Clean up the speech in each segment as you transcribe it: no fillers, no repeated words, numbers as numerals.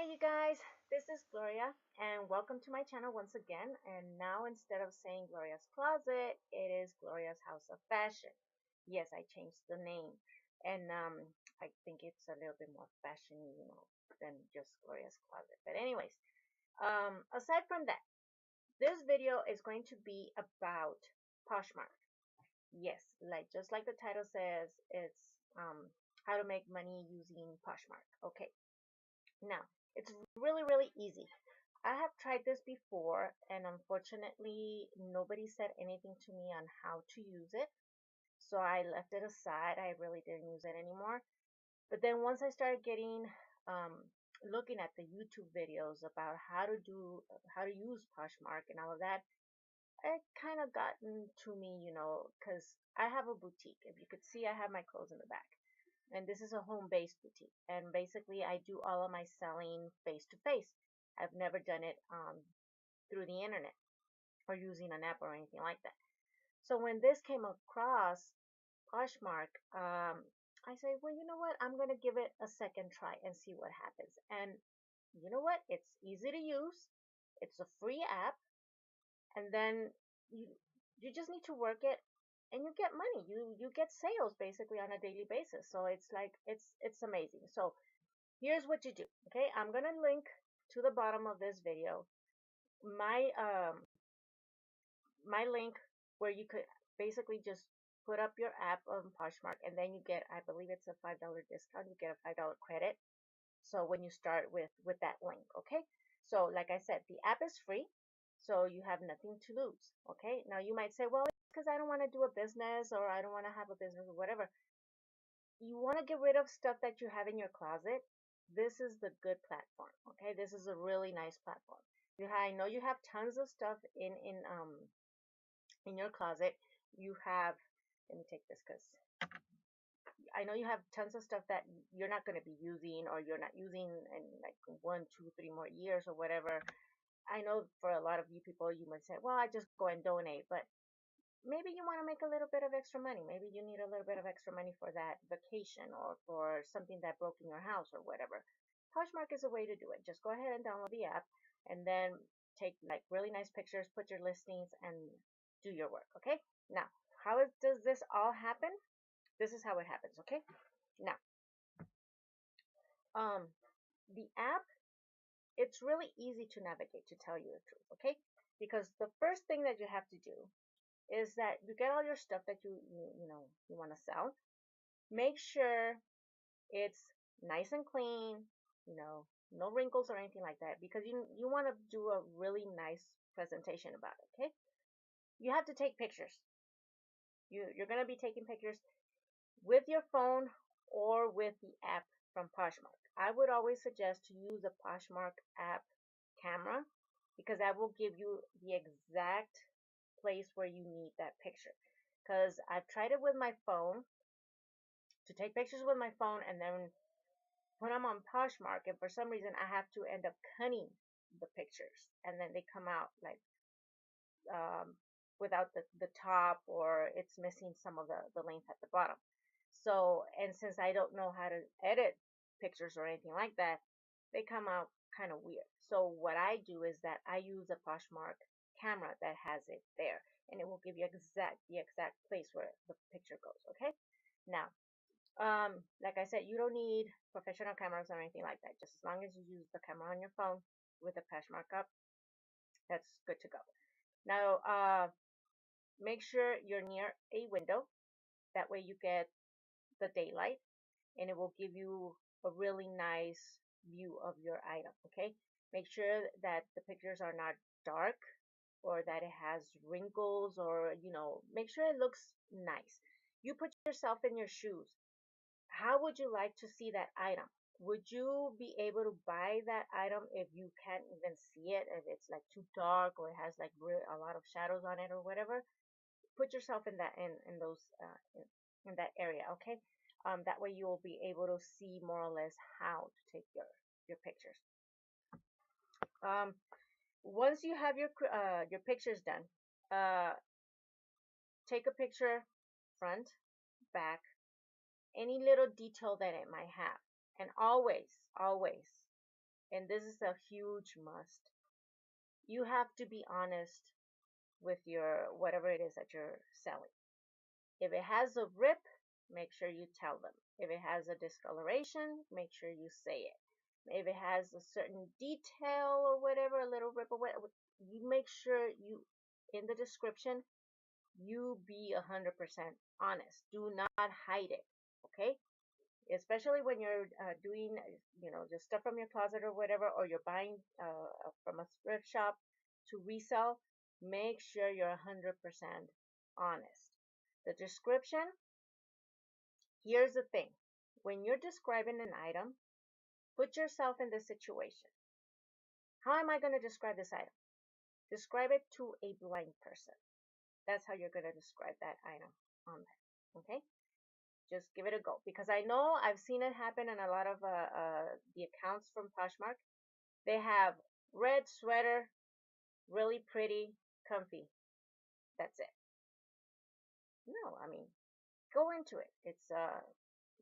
Hey you guys, this is Gloria and welcome to my channel once again. And now instead of saying Gloria's Closet, it is Gloria's House of Fashion. Yes, I changed the name and I think it's a little bit more fashion-y, than just Gloria's Closet. But anyways, aside from that, this video is going to be about Poshmark. Yes, just like the title says, it's how to make money using Poshmark. Okay. Now, it's really easy. I have tried this before, and unfortunately, nobody said anything to me on how to use it. So I left it aside. I really didn't use it anymore. But then once I started um, looking at the YouTube videos about how to use Poshmark and all of that, it kind of gotten to me, because I have a boutique. If you could see, I have my clothes in the back, and this is a home-based boutique, and basically I do all of my selling face to face. I've never done it through the internet or using an app or anything like that. So when this came across Poshmark, I said, well, you know what, I'm going to give it a second try and see what happens. And you know what, it's easy to use, it's a free app, and then you you just need to work it and you get money. You get sales basically on a daily basis. So it's like it's amazing. So here's what you do. Okay, I'm gonna link to the bottom of this video my my link where you could basically just put up your app on Poshmark, and then you get, I believe it's a $5 discount. You get a $5 credit. So when you start with that link, okay? So like I said, the app is free, so you have nothing to lose, okay? Now you might say, well, it's because I don't want to do a business, or I don't want to have a business, or whatever. You want to get rid of stuff that you have in your closet. This is the good platform, okay? This is a really nice platform. I know you have tons of stuff in your closet. You have, let me take this because I know you have tons of stuff that you're not going to be using, or you're not using in like 1, 2, 3 more years or whatever. I know for a lot of you people, you might say, well, I just go and donate, but maybe you want to make a little bit of extra money. Maybe you need a little bit of extra money for that vacation or for something that broke in your house or whatever. Poshmark is a way to do it. Just go ahead and download the app and then take like really nice pictures, put your listings, and do your work. Okay. Now, does this all happen? This is how it happens. Okay. Now, um, the app, it's really easy to navigate, to tell you the truth. Okay. Because the first thing that you have to do is that you get all your stuff that you want to sell. Make sure it's nice and clean, no wrinkles or anything like that, because you want to do a really nice presentation about it. Okay, you have to take pictures. You're going to be taking pictures with your phone or with the app from Poshmark. I would always suggest to use the Poshmark app camera, because that will give you the exact place where you need that picture. Because I've tried it with my phone, to take pictures with my phone, and then when I'm on Poshmark, and for some reason I have to end up cutting the pictures, and then they come out like um, without the top, or it's missing some of the length at the bottom. So, and since I don't know how to edit pictures or anything like that, they come out kind of weird. So what I do is that I use a Poshmark camera that has it there, and it will give you the exact place where the picture goes. Okay. Now, like I said, you don't need professional cameras or anything like that. Just as long as you use the camera on your phone with the Poshmark up, that's good to go. Now, make sure you're near a window. That way you get the daylight, and it will give you a really nice view of your item. Okay, make sure that the pictures are not dark, or that it has wrinkles, or make sure it looks nice. You put yourself in your shoes. How would you like to see that item? Would you be able to buy that item if you can't even see it, if it's like too dark, or it has like a lot of shadows on it or whatever? Put yourself in those in that area, okay? That way you will be able to see more or less how to take your pictures. Once you have your pictures done, uh, take a picture, front, back, any little detail that it might have, and always and this is a huge must, you have to be honest with your whatever it is that you're selling. If it has a rip, make sure you tell them. If it has a discoloration, make sure you say it. If it has a certain detail or whatever, a little rip or whatever, you make sure you, in the description, you be 100% honest. Do not hide it, okay? Especially when you're doing, just stuff from your closet or whatever, or you're buying from a thrift shop to resell, make sure you're 100% honest. The description, here's the thing. When you're describing an item, put yourself in this situation. How am I going to describe this item? Describe it to a blind person. That's how you're going to describe that item on there. Okay? Just give it a go. Because I know I've seen it happen in a lot of the accounts from Poshmark. They have red sweater, really pretty, comfy. That's it. No, I mean, go into it. It's a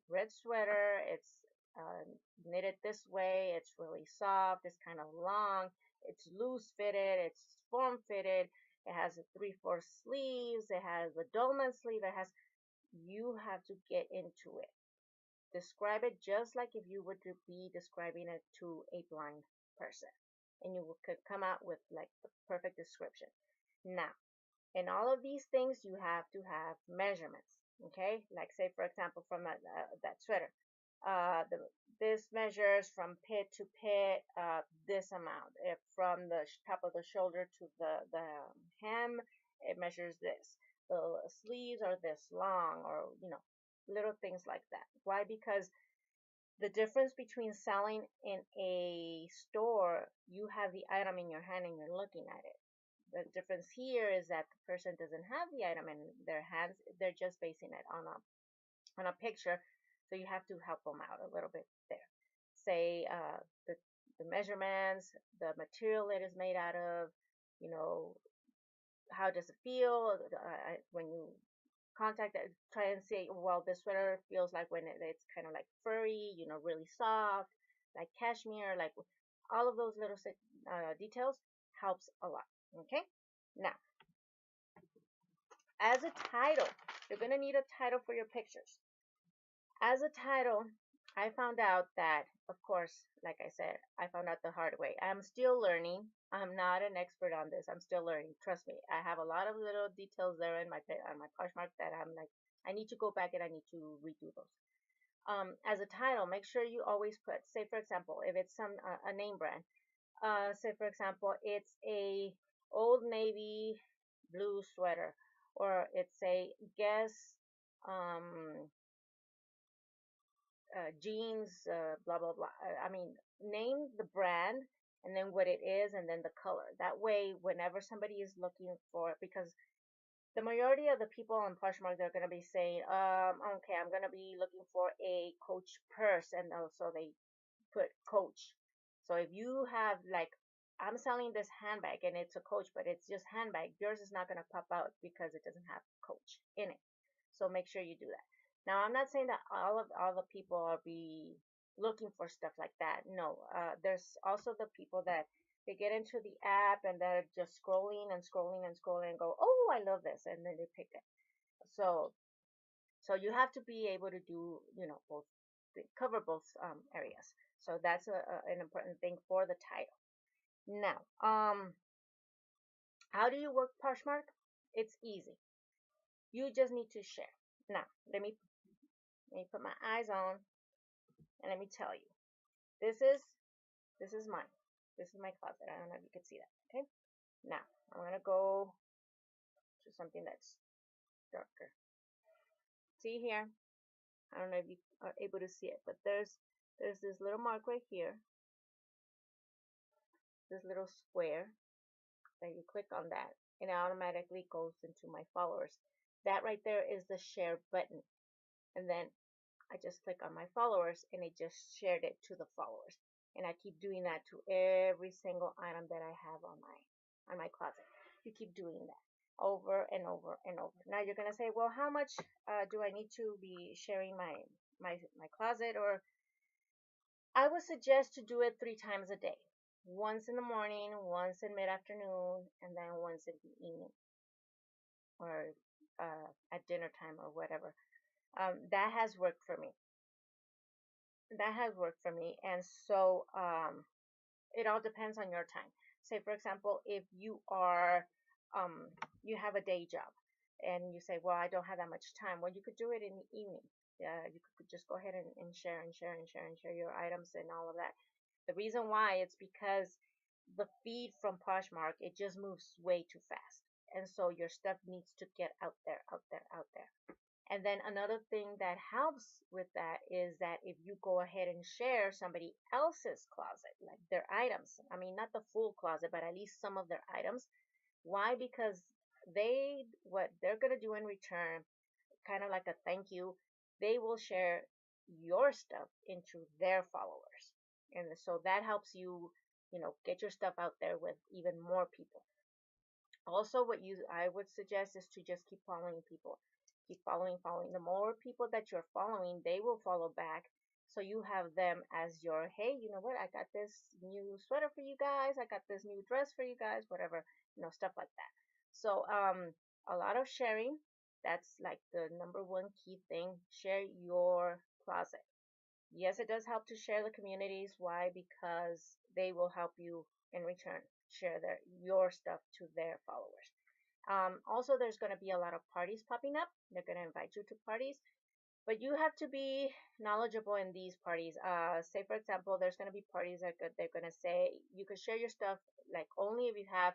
red sweater. It's uh, knitted this way. It's really soft. It's kind of long. It's loose fitted. It's form fitted. It has a 3/4 sleeves. It has a dolman sleeve. It has. You have to get into it. Describe it just like if you were to be describing it to a blind person, and you could come out with like the perfect description. Now, in all of these things, you have to have measurements. Okay, like say for example from that sweater, the this measures from pit to pit this amount. If from the top of the shoulder to the hem, it measures this. The sleeves are this long, or little things like that. Why? Because the difference between selling in a store, you have the item in your hand and you're looking at it. The difference here is that the person doesn't have the item in their hands. They're just basing it on a picture. So you have to help them out a little bit there. Say the measurements, the material it is made out of, you know, how does it feel when you contact it, try and say, well, this sweater feels like when it's kind of like furry, really soft, like cashmere, like all of those little details helps a lot. Okay. Now, as a title, you're going to need a title for your pictures. As a title, I found out that, of course, like I said, I found out the hard way. I'm still learning. I'm not an expert on this. I'm still learning. Trust me. I have a lot of little details there in my on my Poshmark that I'm like, I need to go back and I need to redo those. As a title, make sure you always put, say for example, if it's some a name brand, say for example, it's a Old Navy blue sweater, or it's a Guess um, jeans, blah blah blah. I mean, name the brand and then what it is and then the color. That way, whenever somebody is looking for, because the majority of the people on Poshmark, they're going to be saying, okay, I'm going to be looking for a Coach purse, and also they put Coach. So if you have like, I'm selling this handbag and it's a Coach, but it's just handbag, yours is not going to pop out because it doesn't have Coach in it. So make sure you do that. Now, I'm not saying that all the people are be looking for stuff like that. No, there's also the people that they get into the app and they're just scrolling and scrolling and scrolling and go, oh, I love this, and then they pick it. So, so you have to be able to do, both, cover both areas. So that's an important thing for the title. Now, how do you work Poshmark? It's easy. You just need to share. Now, let me put my eyes on and let me tell you. This is mine. This is my closet. I don't know if you can see that. Okay. Now I'm gonna go to something that's darker. See here? I don't know if you are able to see it, but there's this little mark right here, this little square that you click on that, and it automatically goes into my followers. That right there is the share button, and then I just click on my followers and it just shared it to the followers. And I keep doing that to every single item that I have on my closet. You keep doing that over and over and over. Now you're gonna say, well, how much do I need to be sharing my closet? Or I would suggest to do it 3 times a day. Once in the morning, once in mid-afternoon, and then once in the evening or at dinner time or whatever. That has worked for me. That has worked for me. And so it all depends on your time. Say, for example, if um, you have a day job and you say, well, I don't have that much time. Well, you could do it in the evening. You could just go ahead and share and share and share and share your items and all of that. The reason why it's because the feed from Poshmark, it just moves way too fast. And so your stuff needs to get out there, out there, out there. And then another thing that helps with that is that if you go ahead and share somebody else's closet, like their items, I mean, not the full closet, but at least some of their items. Why? Because what they're going to do in return, kind of like a thank you, they will share your stuff into their followers. And so that helps you, get your stuff out there with even more people. Also, what you I would suggest is to just keep following people. Keep following, following. The more people that you're following, they will follow back. So you have them as your, hey, you know what? I got this new sweater for you guys. I got this new dress for you guys, whatever, stuff like that. So a lot of sharing. That's like the number one key thing. Share your closet. Yes, it does help to share the communities. Why? Because they will help you in return share your stuff to their followers. Also, there's going to be a lot of parties popping up. They're going to invite you to parties, but you have to be knowledgeable in these parties. Say, for example, there's going to be parties that they're going to say you can share your stuff like only if you have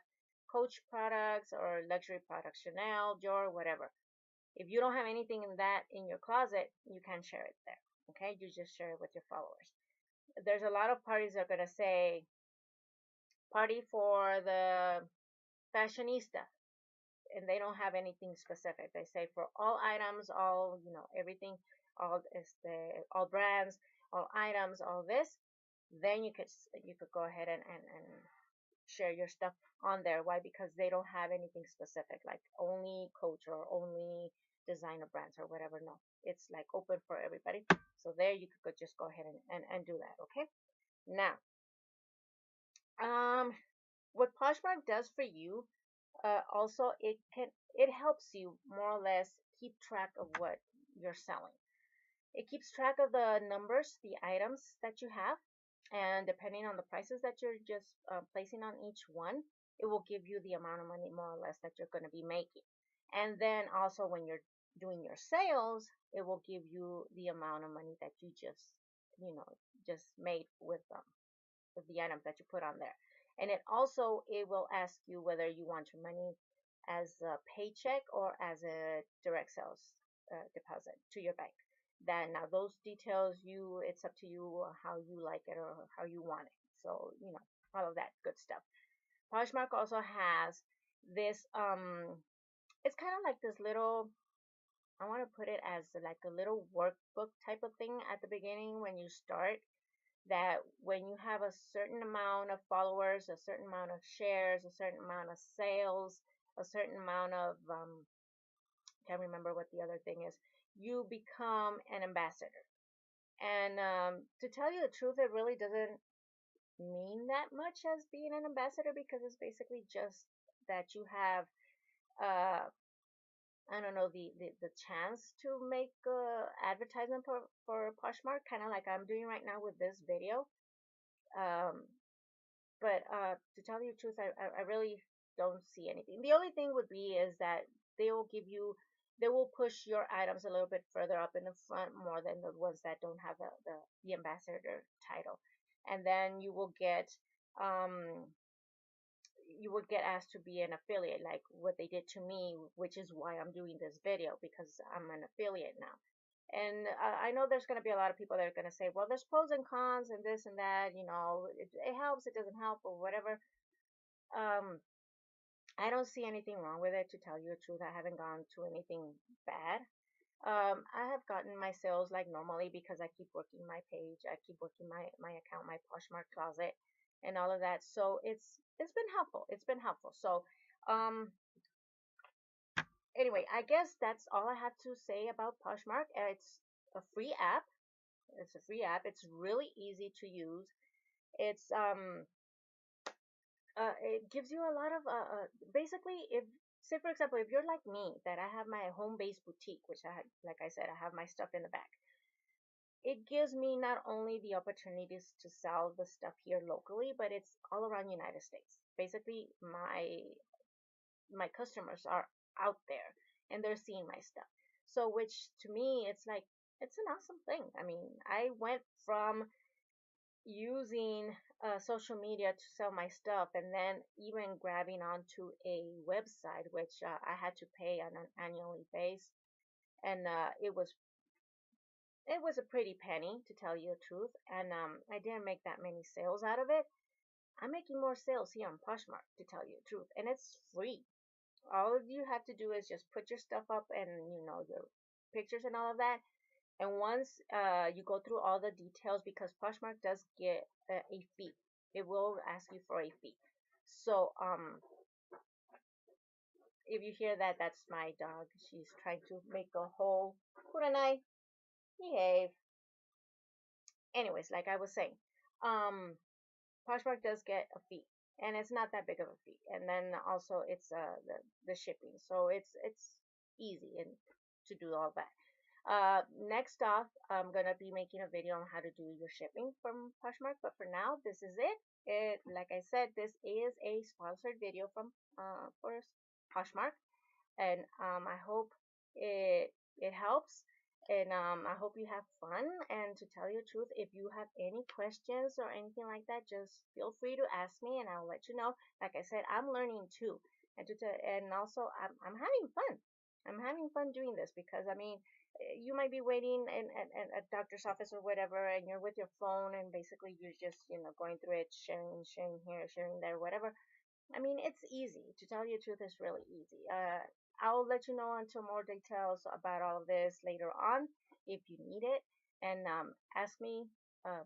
Coach products or luxury products, Chanel, Dior, whatever. If you don't have anything in that in your closet, you can't share it there. Okay, you just share it with your followers. There's a lot of parties that are going to say party for the fashionista, and they don't have anything specific. They say for all items, all everything, all brands, all items, all this. Then you could go ahead and share your stuff on there. Why? Because they don't have anything specific, like only Coach or only designer brands or whatever. No, it's like open for everybody. So there you could just go ahead and do that. Okay. Now, um, what Poshmark does for you, also it helps you more or less keep track of what you're selling. It keeps track of the numbers, the items that you have, and depending on the prices that you're just placing on each one, it will give you the amount of money more or less that you're going to be making. And then also when you're doing your sales, it will give you the amount of money that you just made with the items that you put on there. And it will ask you whether you want your money as a paycheck or as a direct sales deposit to your bank. Then now those details, it's up to you how you like it or how you want it. So all of that good stuff. Poshmark also has this. It's kind of like this little. I want to put it as like a little workbook type of thing at the beginning when you start, that when you have a certain amount of followers, a certain amount of shares, a certain amount of sales, a certain amount of can't remember what the other thing is, you become an ambassador. And to tell you the truth, it really doesn't mean that much as being an ambassador, because it's basically just that you have I don't know, the chance to make advertisement for Poshmark, kind of like I'm doing right now with this video. Um, But to tell you the truth, I really don't see anything. The only thing would be is that they will give you, they will push your items a little bit further up in the front more than the ones that don't have the ambassador title. And then um, you would get asked to be an affiliate, like what they did to me, which is why I'm doing this video, because I'm an affiliate now. And I know there's going to be a lot of people that are going to say, well, there's pros and cons and this and that, it helps, it doesn't help, or whatever. Um, I don't see anything wrong with it, to tell you the truth. I haven't gone to anything bad. I have gotten my sales like normally because I keep working my page, I keep working my account, my Poshmark closet, and all of that. So it's been helpful. It's been helpful. So um, anyway, I guess that's all I have to say about Poshmark. It's a free app. It's a free app. It's really easy to use. It's it gives you a lot of basically, if say for example, if you're like me, that I have my home based boutique, which I had, like I said, I have my stuff in the back. It gives me not only the opportunities to sell the stuff here locally, but it's all around United States. Basically, my customers are out there and they're seeing my stuff. So, which to me, it's like, it's an awesome thing. I mean, I went from using social media to sell my stuff, and then even grabbing onto a website, which I had to pay on an annually base, and it was a pretty penny, to tell you the truth, and I didn't make that many sales out of it. I'm making more sales here on Poshmark, to tell you the truth, and it's free. All you have to do is just put your stuff up, and your pictures and all of that. And once you go through all the details, because Poshmark does get a fee, it will ask you for a fee. So if you hear that, that's my dog. She's trying to make a hole. Kuranai, behave. Anyways, like I was saying, um, Poshmark does get a fee, and it's not that big of a fee. And then also it's the shipping, so it's easy and to do all that. Next off, I'm gonna be making a video on how to do your shipping from Poshmark. But for now, this is it. Like I said, this is a sponsored video from for Poshmark, and I hope it helps, and I hope you have fun. And to tell you the truth, if you have any questions or anything like that, just feel free to ask me, and I'll let you know. Like I said, I'm learning too, and also I'm having fun. I'm having fun doing this, because I mean, you might be waiting in a doctor's office or whatever, and you're with your phone, and basically you're just going through it, sharing here, sharing there, whatever. I mean, it's easy. To tell you the truth, it's really easy. I'll let you know until more details about all of this later on if you need it. And ask me uh,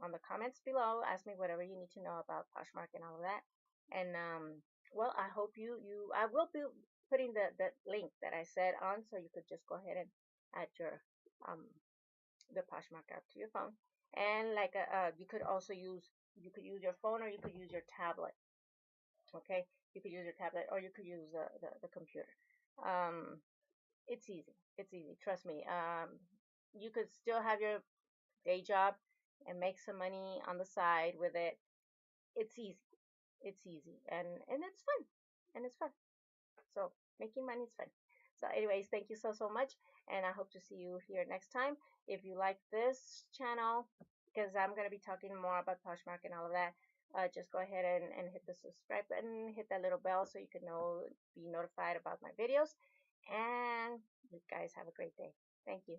on the comments below. Ask me whatever you need to know about Poshmark and all of that. And well, I hope I will be putting the link that I said on, so you could just go ahead and add um, the Poshmark app to your phone. And like you could use your phone, or you could use your tablet. Okay, you could use your tablet, or you could use the computer. um it's easy, it's easy, trust me. You could still have your day job and make some money on the side with it. It's easy, it's easy, and it's fun, and it's fun. So making money is fun. So anyways, thank you so much, and I hope to see you here next time. If you like this channel, because I'm going to be talking more about Poshmark and all of that, just go ahead and hit the subscribe button, hit that little bell, so you can be notified about my videos. And you guys have a great day. Thank you.